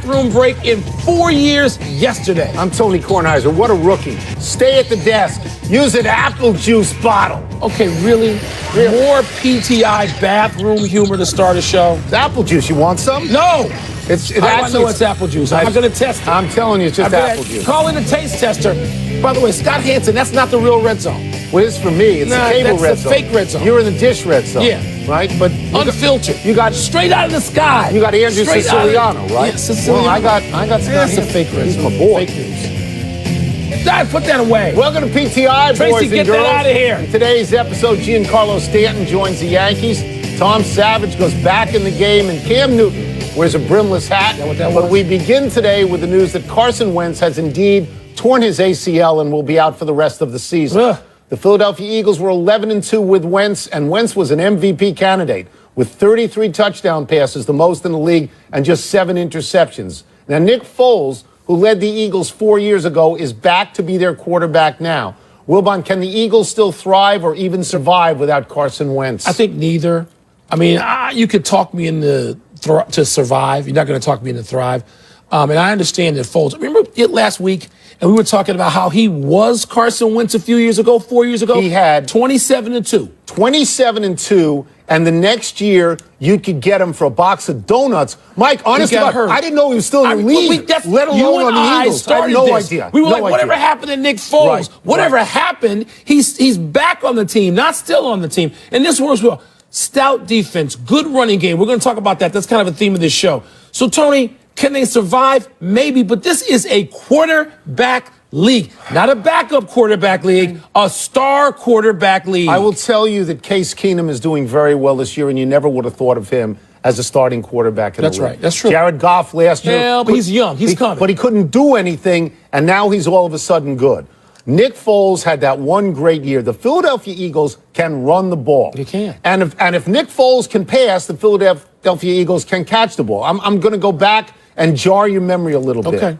bathroom break in 4 years yesterday. I'm Tony Kornheiser. What a rookie. Stay at the desk. Use an apple juice bottle. Okay, really? More PTI bathroom humor to start a show? It's apple juice. You want some? No. I know it's apple juice. I'm going to test it. I'm telling you, it's just apple juice. Call in a taste tester. By the way, Scott Hansen, that's not the real red zone. Well, it's for me. It's the cable red zone. That's the fake red zone. You're in the dish red zone. Yeah. Right? But unfiltered. You got straight out of the sky. You got Andrew Siciliano, right? Yeah, Siciliano. Well, I got Scott That's a fake red zone. He's my boy. Fake news. Dad, put that away. Welcome to PTI, Tracy, boys and get girls. that out of here. In today's episode, Giancarlo Stanton joins the Yankees. Tom Savage goes back in the game, and Cam Newton wears a brimless hat. But we begin today with the news that Carson Wentz has indeed torn his ACL and will be out for the rest of the season. The Philadelphia Eagles were 11-2 with Wentz, and Wentz was an MVP candidate with 33 touchdown passes, the most in the league, and just 7 interceptions. Now, Nick Foles, who led the Eagles 4 years ago, is back to be their quarterback now. Wilbon, can the Eagles still thrive or even survive without Carson Wentz? I think neither. I mean, you could talk me into to survive. You're not going to talk me into thrive. And I understand that Foles. Remember it last week, and we were talking about how he was Carson Wentz 4 years ago. He had 27-2. 27-2, and the next year you could get him for a box of donuts. Mike, honestly, I didn't know he was still in the league, let alone on the Eagles. I had no idea. We were like, whatever happened to Nick Foles? Whatever happened, he's back on the team, not still on the team. And this works well. Stout defense, good running game. We're going to talk about that. That's kind of a theme of this show. So, Tony, can they survive? Maybe, but this is a quarterback league, not a backup quarterback league, a star quarterback league. I will tell you that Case Keenum is doing very well this year, and you never would have thought of him as a starting quarterback in the league. That's right. That's true. Jared Goff last year. Yeah, but he's young. He's coming. But he couldn't do anything, and now he's all of a sudden good. Nick Foles had that one great year. The Philadelphia Eagles can run the ball. They can. And if Nick Foles can pass, the Philadelphia Eagles can catch the ball. I'm going to go back and jar your memory a little bit. Okay.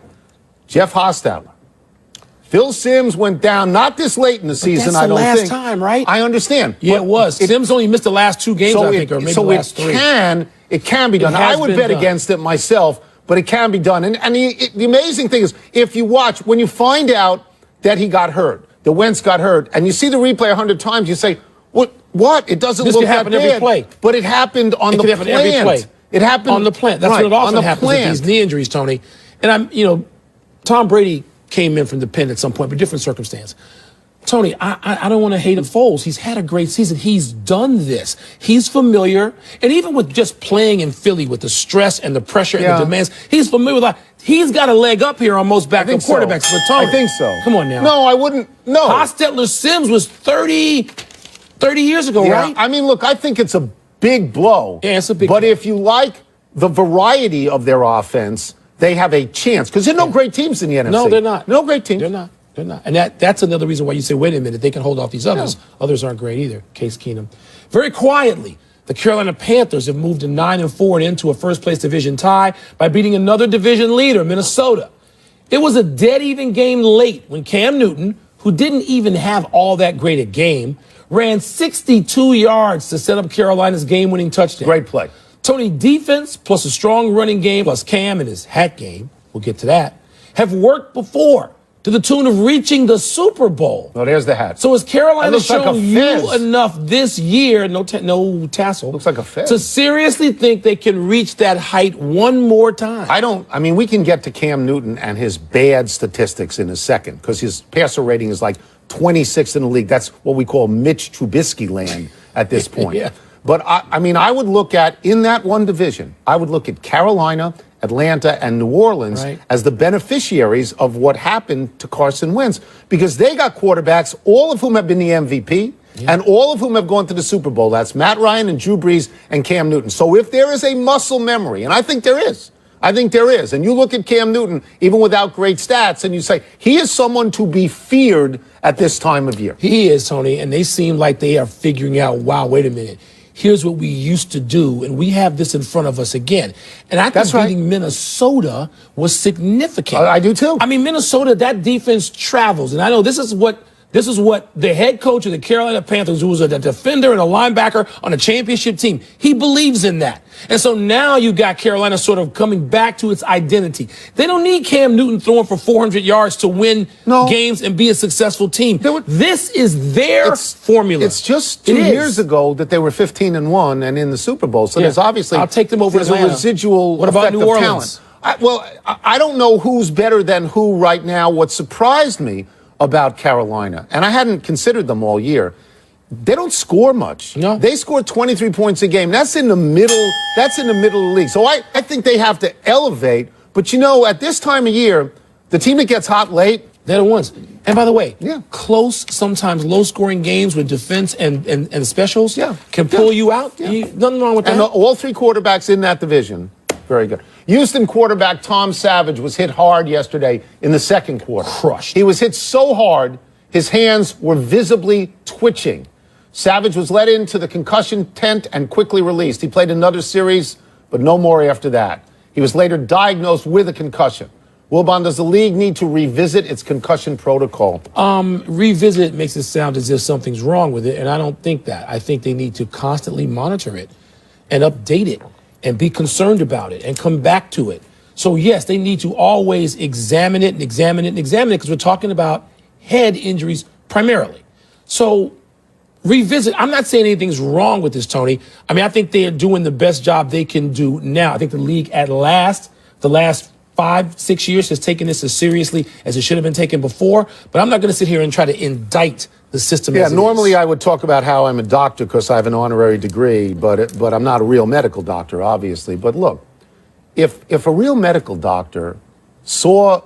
Jeff Hostetler. Phil Simms went down not this late in the season, I don't think. That's the last time, right? I understand. Yeah, it was. Simms only missed the last 2 games, I think, or maybe the last 3. It can be done. I would bet against it myself, but it can be done. And the amazing thing is, if you watch, when you find out that he got hurt, that Wentz got hurt, and you see the replay 100 times, you say, what? It doesn't look that bad. Every play. But it happened on the plant. Every play. It happened on the plant. That's what it often happens with these knee injuries, Tony. And Tom Brady came in from the pen at some point, but different circumstance. Tony, I don't want to hate Foles. He's had a great season. He's done this. He's familiar. And even with just playing in Philly with the stress and the pressure and the demands, he's familiar with that. He's got a leg up here on most backup quarterbacks. So. But Tony, I think so. Come on now. No, I wouldn't. No. Hostetler Simms was 30 years ago, right? I mean, look, I think it's a big blow. Yeah, it's a big blow. But if you like the variety of their offense, they have a chance. Because there are no great teams in the NFC. No, they're not. No great teams. They're not. They're not. And that's another reason why you say, wait a minute, they can hold off these others. Yeah. Others aren't great either. Case Keenum. Very quietly, the Carolina Panthers have moved to 9-4 and into a first-place division tie by beating another division leader, Minnesota. It was a dead-even game late when Cam Newton, who didn't even have all that great a game, ran 62 yards to set up Carolina's game-winning touchdown. Great play. Tony, defense plus a strong running game plus Cam and his hat game, we'll get to that, have worked before to the tune of reaching the Super Bowl. No, there's the hat. So has Carolina shown you enough this year, no tassel, looks like a fez, to seriously think they can reach that height one more time? I mean, we can get to Cam Newton and his bad statistics in a second because his passer rating is like 26th in the league. That's what we call Mitch Trubisky land at this point. Yeah. But, I mean, I would look at, in that one division, I would look at Carolina, Atlanta, and New Orleans as the beneficiaries of what happened to Carson Wentz because they got quarterbacks, all of whom have been the MVP, and all of whom have gone to the Super Bowl. That's Matt Ryan and Drew Brees and Cam Newton. So if there is a muscle memory, and I think there is, and you look at Cam Newton, even without great stats, and you say, he is someone to be feared at this time of year. He is, Tony, and they seem like they are figuring out, wow, wait a minute. Here's what we used to do, and we have this in front of us again. And I think beating Minnesota was significant. I do, too. I mean, Minnesota, that defense travels. And I know this is what This is what the head coach of the Carolina Panthers, who was a defender and a linebacker on a championship team, he believes in that. And so now you got Carolina sort of coming back to its identity. They don't need Cam Newton throwing for 400 yards to win games and be a successful team. This is their formula. It's just 2 years ago that they were 15-1 and in the Super Bowl. So there's obviously I'll take them over Atlanta. A residual what about effect New of Orleans? talent. I don't know who's better than who right now. What surprised me about Carolina, and I hadn't considered them all year, they don't score much. No. They score 23 points a game. That's in the middle. That's in the middle of the league. So I think they have to elevate. But, at this time of year, the team that gets hot late, they're the ones. And by the way, close, sometimes low-scoring games with defense and specials can pull you out. Nothing wrong with that. And all three quarterbacks in that division, very good. Houston quarterback Tom Savage was hit hard yesterday in the second quarter. Crushed. He was hit so hard, his hands were visibly twitching. Savage was led into the concussion tent and quickly released. He played another series, but no more after that. He was later diagnosed with a concussion. Wilbon, does the league need to revisit its concussion protocol? Revisit makes it sound as if something's wrong with it, and I don't think that. I think they need to constantly monitor it and update it and be concerned about it and come back to it. So, yes, they need to always examine it and examine it and examine it because we're talking about head injuries primarily. So, revisit. I'm not saying anything's wrong with this, Tony. I mean, I think they are doing the best job they can do now. I think the league the last 5-6 years has taken this as seriously as it should have been taken before. But I'm not going to sit here and try to indict the system. Yeah, normally I would talk about how I'm a doctor because I have an honorary degree, but I'm not a real medical doctor, obviously. But look, if a real medical doctor saw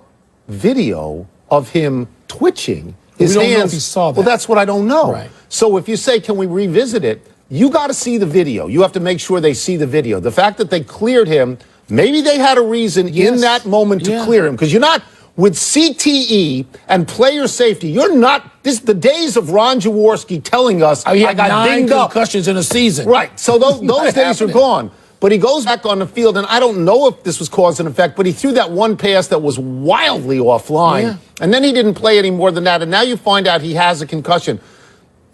video of him twitching his we don't hands, know if he saw that. Well, that's what I don't know. Right. So if you say, can we revisit it? You got to see the video. You have to make sure they see the video. The fact that they cleared him, maybe they had a reason in that moment to clear him, because you're not. With CTE and player safety, the days of Ron Jaworski telling us, I got 9 dinged up. concussions in a season. Right. So those days are gone. But he goes back on the field, and I don't know if this was cause and effect, but he threw that one pass that was wildly offline. Yeah. And then he didn't play any more than that. And now you find out he has a concussion.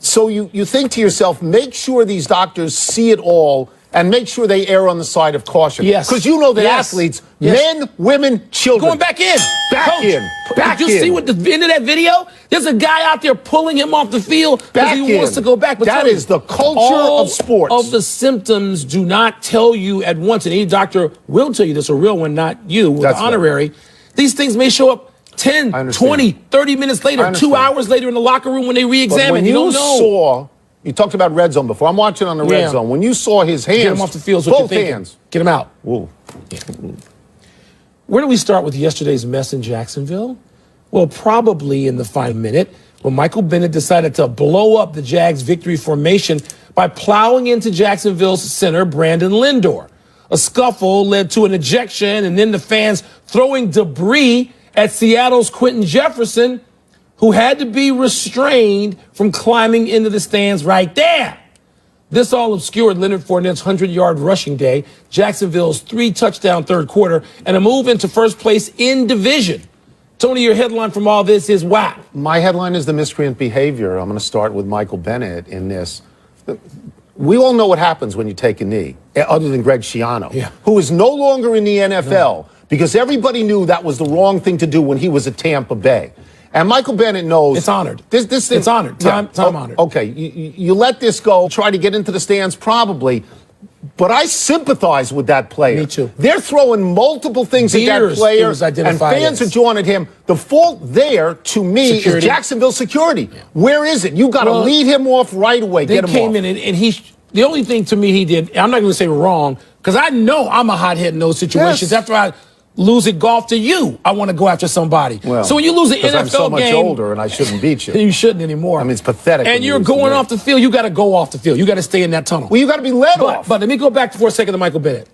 So you think to yourself, make sure these doctors see it all and make sure they err on the side of caution. Yes. Because you know that athletes, men, women, children. Going back in. Back in. Back in. Did you see what the end of that video? There's a guy out there pulling him off the field because he wants to go back. But that is the culture of sports. All of the symptoms do not tell you at once, and any doctor will tell you this, a real one, not you, with the honorary. Right. These things may show up 10, 20, 30 minutes later, 2 hours later in the locker room when they re-examine. You don't know. You talked about red zone before. I'm watching on the red zone. When you saw his hands, get him off the field, both hands, get him out. Whoa. Yeah. Where do we start with yesterday's mess in Jacksonville? Well, probably in the final minute when Michael Bennett decided to blow up the Jags' victory formation by plowing into Jacksonville's center, Brandon Lindor. A scuffle led to an ejection, and then the fans throwing debris at Seattle's Quentin Jefferson, who had to be restrained from climbing into the stands right there. This all obscured Leonard Fournette's 100-yard rushing day, Jacksonville's 3-touchdown third quarter, and a move into first place in division. Tony, your headline from all this is why? My headline is the miscreant behavior. I'm going to start with Michael Bennett in this. We all know what happens when you take a knee, other than Greg Schiano, who is no longer in the NFL because everybody knew that was the wrong thing to do when he was at Tampa Bay. And Michael Bennett knows. It's honored. This thing, it's honored. Time honored. Okay, you let this go, try to get into the stands probably, but I sympathize with that player. Me too. They're throwing multiple things at that player, and fans are jawing at him. The fault there, to me, is Jacksonville security. Yeah. Where is it? You got to lead him off right away. They came in, and the only thing to me he did, I'm not going to say wrong, because I know I'm a hothead in those situations. Yes. After I lose at golf to you, I want to go after somebody. Well, so when you lose an NFL game, I'm so much older and I shouldn't beat you. You shouldn't anymore. I mean, it's pathetic. And you're going off the field. You got to go off the field. You got to stay in that tunnel. Well, you got to be led off. But let me go back for a second to Michael Bennett.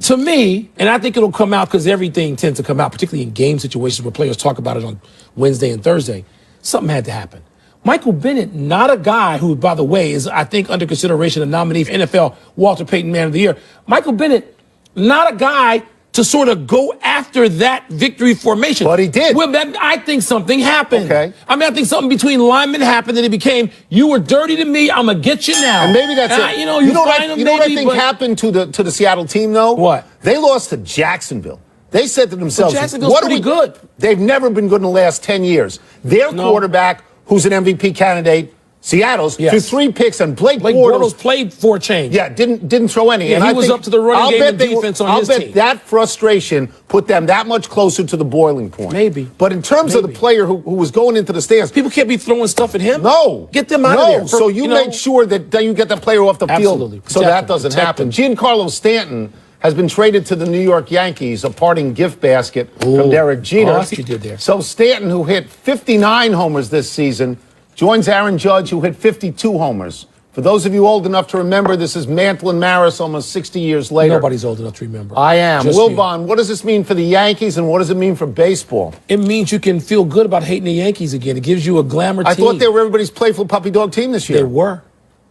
To me, and I think it'll come out because everything tends to come out, particularly in game situations where players talk about it on Wednesday and Thursday, something had to happen. Michael Bennett, not a guy who, by the way, is, I think, under consideration a nominee for NFL Walter Payton Man of the Year. Michael Bennett, not a guy to sort of go after that victory formation. But he did. Well, I think something happened. Okay. I mean, I think something between linemen happened, and it became, you were dirty to me, I'm going to get you now. And maybe that's it. You know what I think happened to the Seattle team, though? What? They lost to Jacksonville. They said to themselves, Jacksonville's pretty good. They've never been good in the last 10 years. Their quarterback, who's an MVP candidate, Seattle's, threw 3 picks, and Blake Bortles played for a change. Yeah, didn't throw any. Yeah, and he I was think, up to the running game and defense on his team. I'll bet that frustration put them that much closer to the boiling point. Maybe. But in terms of the player who was going into the stands, people can't be throwing stuff at him. No. Get them out of there. So you make sure that you get the player off the field so that doesn't happen. Giancarlo Stanton has been traded to the New York Yankees, a parting gift basket from Derek Jeter. Oh, that's what you did there. So Stanton, who hit 59 homers this season, joins Aaron Judge, who hit 52 homers. For those of you old enough to remember, this is Mantle and Maris almost 60 years later. Nobody's old enough to remember. I am. Just Wilbon, what does this mean for the Yankees, and what does it mean for baseball? It means you can feel good about hating the Yankees again. It gives you a glamour team. I thought they were everybody's playful puppy dog team this year. They were.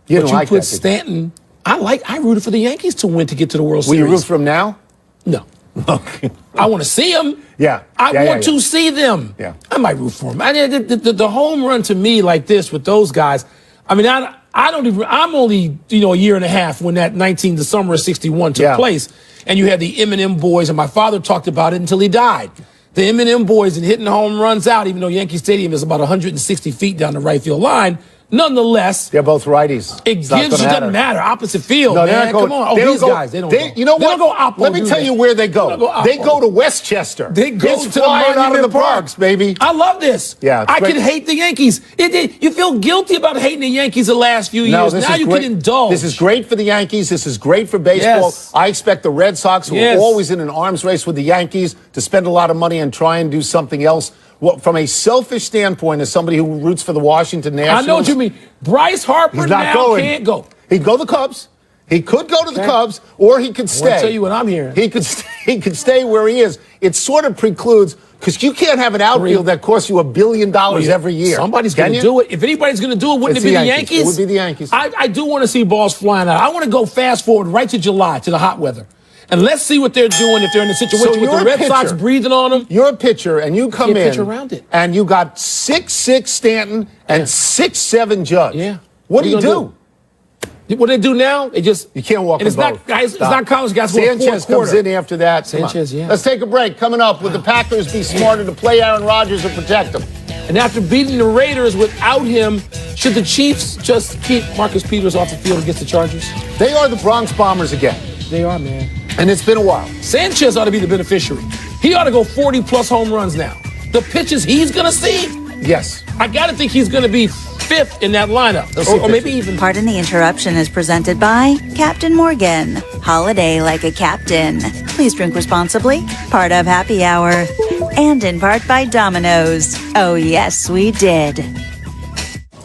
You but don't you like put that, Stanton. I rooted for the Yankees to win to get to the World Series. Will you root for them now? No. Okay. I want to see them. Yeah. I want to see them. Yeah. I might root for them. The home run to me like this with those guys, I mean, I'm only, a year and a half when the summer of 61 took place. And you had the Eminem boys, and my father talked about it until he died. The Eminem boys and hitting home runs out, even though Yankee Stadium is about 160 feet down the right field line. Nonetheless, they're both righties. It doesn't matter. Opposite field, no, man. Come on. These guys, they don't go. You know what? They don't go oppo. Let me tell you where they go. They go to Westchester. They go to the out of the parks, baby. I love this. Yeah, I can hate the Yankees. You feel guilty about hating the Yankees the last few years. Now you can indulge. This is great for the Yankees. This is great for baseball. Yes. I expect the Red Sox, who are always in an arms race with the Yankees, to spend a lot of money and try and do something else. Well, from a selfish standpoint, as somebody who roots for the Washington Nationals, I know what you mean. Bryce Harper can't go. He'd go to the Cubs. He could go to the Cubs, or he could stay. I'll tell you what I'm hearing. He could stay where he is. It sort of precludes, because you can't have an outfield that costs you $1 billion every year. Somebody's going to do it. If anybody's going to do it, wouldn't it be the Yankees? It would be the Yankees. I do want to see balls flying out. I want to go fast forward right to July, to the hot weather. And let's see what they're doing if they're in a situation with the Red Sox breathing on them. You're a pitcher, and you come in, pitch around it. And you got 6'6" Stanton and 6'7" Judge. Yeah. What do you do? What they do now? You can't walk. And it's not, guys. It's not college guys. Sanchez comes in after that. Sanchez, yeah. Let's take a break. Coming up, would the Packers be smarter to play Aaron Rodgers or protect him? And after beating the Raiders without him, should the Chiefs just keep Marcus Peters off the field against the Chargers? They are the Bronx Bombers again. They are, man. And it's been a while. Sanchez ought to be the beneficiary. He ought to go 40-plus home runs now. The pitches he's going to see. Yes. I got to think he's going to be fifth in that lineup. Or maybe even. Pardon the Interruption is presented by Captain Morgan. Holiday like a captain. Please drink responsibly. Part of Happy Hour. And in part by Domino's. Oh, yes, we did.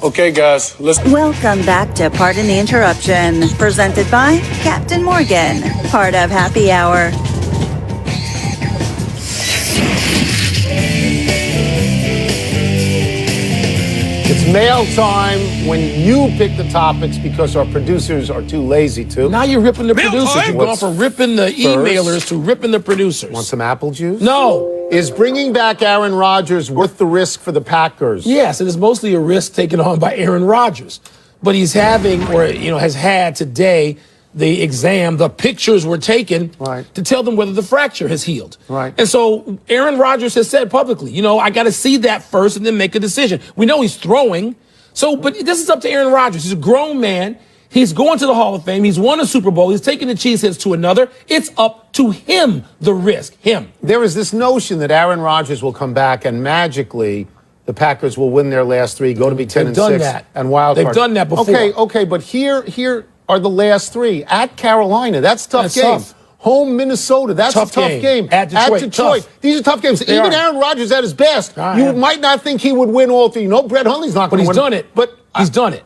Okay, guys, let's... Welcome back to Pardon the Interruption, presented by Captain Morgan, part of Happy Hour. It's mail time when you pick the topics because our producers are too lazy to. Now you're ripping the producers. You've gone from ripping the emailers to ripping the producers. Want some apple juice? No. Is bringing back Aaron Rodgers worth the risk for the Packers? Yes, it is mostly a risk taken on by Aaron Rodgers. But he's having, or has had today, the exam, the pictures were taken to tell them whether the fracture has healed. Right. And so Aaron Rodgers has said publicly, I got to see that first and then make a decision. We know he's throwing. But this is up to Aaron Rodgers. He's a grown man. He's going to the Hall of Fame. He's won a Super Bowl. He's taking the Cheeseheads to another. It's up to him, the risk, him. There is this notion that Aaron Rodgers will come back and magically the Packers will win their last three, go to be 10-6, and wild card. They've done that before. Okay, but here are the last three. At Carolina, that's a tough game. Tough. Home Minnesota, that's a tough game. At Detroit. Tough. These are tough games. Even Aaron Rodgers at his best, you might not think he would win all three. Brett Hundley's not going to win. But he's done it. But he's done it.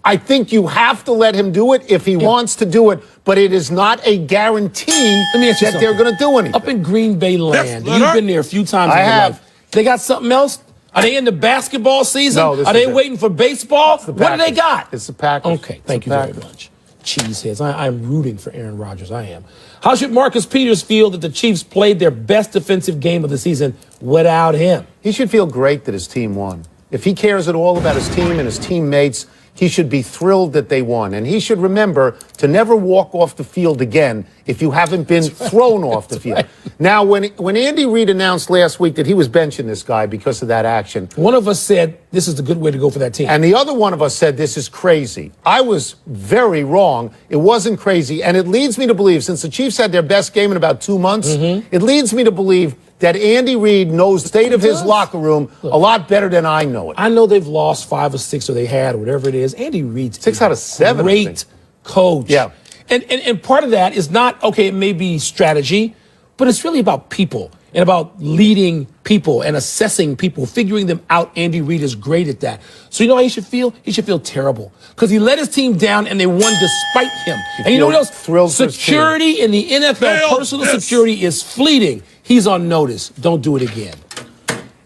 I think you have to let him do it if he wants to do it, but it is not a guarantee that they're going to do anything. Up in Green Bay land, you've been there a few times in your life. They got something else? Are they in the basketball season? No, Are they waiting for baseball? What do they got? It's the Packers. Okay, thank you very much. Cheeseheads. I'm rooting for Aaron Rodgers. I am. How should Marcus Peters feel that the Chiefs played their best defensive game of the season without him? He should feel great that his team won. If he cares at all about his team and his teammates, he should be thrilled that they won. And he should remember to never walk off the field again if you haven't been thrown off the field. Right. Now, when Andy Reid announced last week that he was benching this guy because of that action, one of us said this is a good way to go for that team. And the other one of us said this is crazy. I was very wrong. It wasn't crazy. And it leads me to believe, since the Chiefs had their best game in about 2 months, it leads me to believe that Andy Reid knows the state of his locker room a lot better than I know it. I know they've lost 5 or 6, or they had, or whatever it is. Andy Reid's 6 out of 7. Great coach. Yeah. And part of that is not, okay, it may be strategy, but it's really about people and about leading people and assessing people, figuring them out. Andy Reid is great at that. So you know how he should feel? He should feel terrible because he let his team down and they won despite him. And you know what else? Security in the NFL, personal security is fleeting. He's on notice. Don't do it again.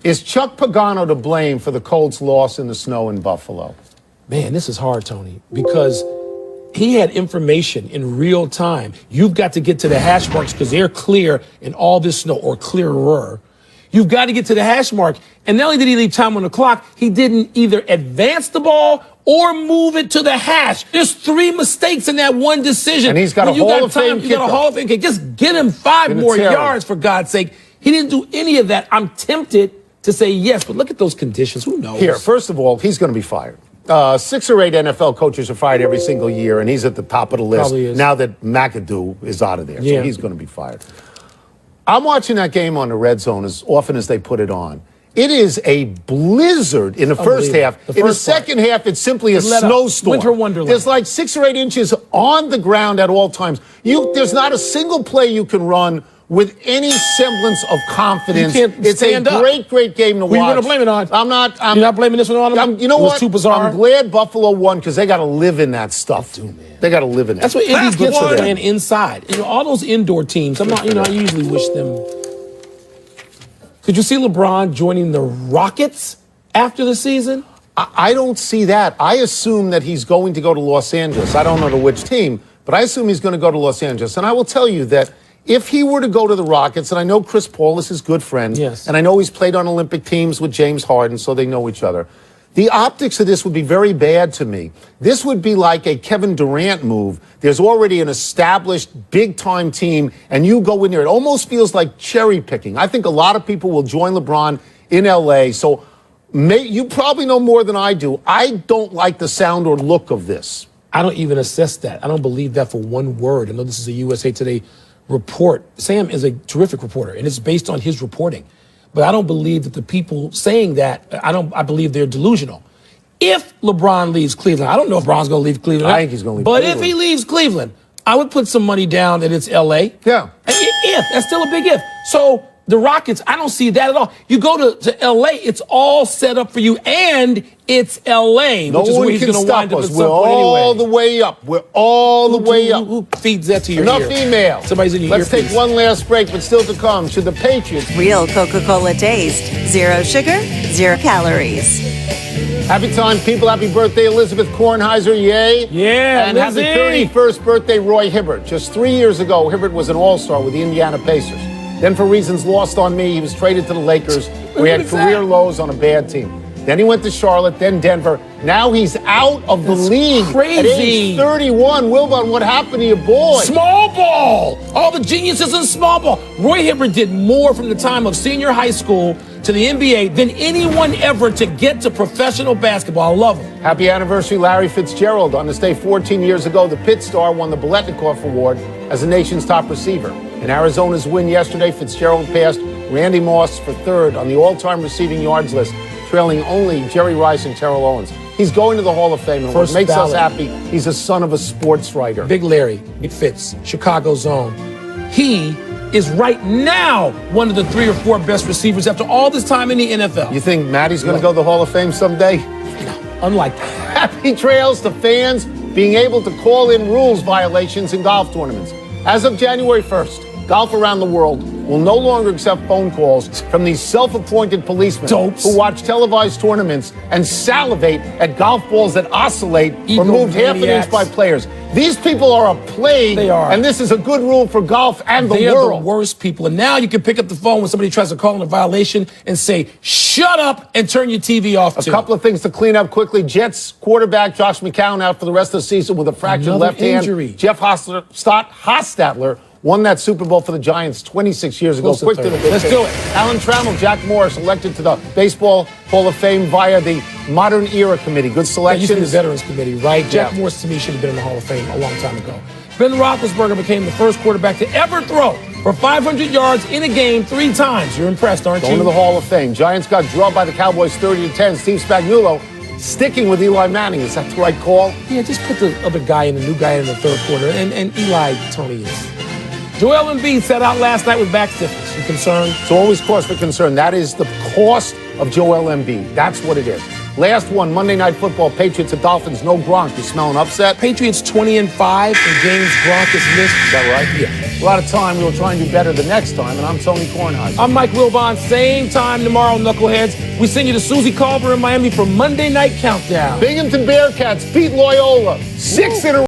Is Chuck Pagano to blame for the Colts' loss in the snow in Buffalo? Man, this is hard, Tony, because he had information in real time. You've got to get to the hash marks because they're clear in all this snow, or clearer. You've got to get to the hash mark. And not only did he leave time on the clock, he didn't either advance the ball or move it to the hash. There's 3 mistakes in that one decision. And he's got a Hall of Fame kicker. You got a Hall of Fame kicker. Just get him 5 more yards, for God's sake. He didn't do any of that. I'm tempted to say yes, but look at those conditions. Who knows? Here, first of all, he's going to be fired. 6 or 8 NFL coaches are fired every single year, and he's at the top of the list now that McAdoo is out of there. So he's going to be fired. I'm watching that game on the Red Zone as often as they put it on. It is a blizzard in the first half. In the second half, it's simply a snowstorm. Winter wonderland. There's like 6 or 8 inches on the ground at all times. There's not a single play you can run with any semblance of confidence. It's a great game to watch. Who are you going to blame it on? I'm not. You're not blaming this one on him? You know what? It was too bizarre. I'm glad Buffalo won because they got to live in that stuff. They got to live in that. That's what Indy gets for playing inside. You know, all those indoor teams, I usually wish them. Could you see LeBron joining the Rockets after the season? I don't see that. I assume that he's going to go to Los Angeles. I don't know to which team, but I assume he's going to go to Los Angeles. And I will tell you that if he were to go to the Rockets, and I know Chris Paul is his good friend, and I know he's played on Olympic teams with James Harden, so they know each other, the optics of this would be very bad to me. This would be like a Kevin Durant move. There's already an established big-time team, and you go in there. It almost feels like cherry picking. I think a lot of people will join LeBron in L.A., so you probably know more than I do. I don't like the sound or look of this. I don't even assess that. I don't believe that for one word. I know this is a USA Today report. Sam is a terrific reporter, and it's based on his reporting. But I don't believe that the people saying that, I believe they're delusional. If LeBron leaves Cleveland, I don't know if LeBron's going to leave Cleveland. I think he's going to leave Cleveland. But if he leaves Cleveland, I would put some money down that it's L.A. Yeah. If. That's still a big if. So the Rockets, I don't see that at all. You go to L.A., it's all set up for you, and it's L.A., which is where he's going to wind up at some point anyway. We're all the way up. We're all the way up. Who feeds that to your ear? Enough email. Somebody's in your Let's take one last break, but still to come. Should the Patriots... Real Coca-Cola taste. 0 sugar, 0 calories. Happy time, people. Happy birthday, Elizabeth Kornheiser. Yay. Yeah, and happy 31st birthday, Roy Hibbert. Just 3 years ago, Hibbert was an all-star with the Indiana Pacers. Then, for reasons lost on me, he was traded to the Lakers. We had career lows on a bad team. Then he went to Charlotte, then Denver. Now he's out of the league. Crazy. At age 31. Wilbon, what happened to your boy? Small ball. All the geniuses in small ball. Roy Hibbert did more from the time of senior high school to the NBA than anyone ever to get to professional basketball. I love him. Happy anniversary, Larry Fitzgerald. On this day 14 years ago, the Pitt Star won the Biletnikoff Award as the nation's top receiver. In Arizona's win yesterday, Fitzgerald passed Randy Moss for third on the all-time receiving yards list, trailing only Jerry Rice and Terrell Owens. He's going to the Hall of Fame, and what makes us happy, he's a son of a sports writer. Big Larry, Big Fitz, Chicago's own. He is right now one of the 3 or 4 best receivers after all this time in the NFL. You think Matty's going to go to the Hall of Fame someday? No, unlike that. Happy trails to fans being able to call in rules violations in golf tournaments. As of January 1st, golf around the world will no longer accept phone calls from these self-appointed policemen Dopes. who watch televised tournaments and salivate at golf balls that oscillate or moved half an inch by players. These people are a plague. They are. And this is a good rule for golf and the They are world. the worst people. And now you can pick up the phone when somebody tries to call in a violation and say, shut up and turn your TV off, A couple of things to clean up quickly. Jets quarterback Josh McCown out for the rest of the season with a fractured Another left hand. injury. Jeff Hostetler won that Super Bowl for the Giants 26 years ago. Close to Quick to the third. Let's big do thing. it. Alan Trammell, Jack Morris elected to the Baseball Hall of Fame via the Modern Era Committee. Good That used to be the selections. Veterans Committee, right? Jack Yeah. Morris, to me, should have been in the Hall of Fame a long time ago. Ben Roethlisberger became the first quarterback to ever throw for 500 yards in a game 3 times. You're impressed, aren't Going you? to the Hall of Fame. Giants got drubbed by the Cowboys 30-10. Steve Spagnuolo sticking with Eli Manning. Is that the right call? Yeah, just put the other guy in, the new guy in the third quarter. And Eli, Tony is. Joel Embiid sat out last night with back stiffness. You concerned? It's always cause for concern. That is the cost of Joel Embiid. That's what it is. Last one, Monday Night Football, Patriots at Dolphins. No Gronk. You smell an upset? Patriots 20-5 in games Gronk is missed. Is that right? Yeah. A lot of time. We'll try and do better the next time. And I'm Tony Kornheiser. I'm Mike Wilbon. Same time tomorrow, Knuckleheads. We send you to Susie Culver in Miami for Monday Night Countdown. Binghamton Bearcats beat Loyola 6 in a row.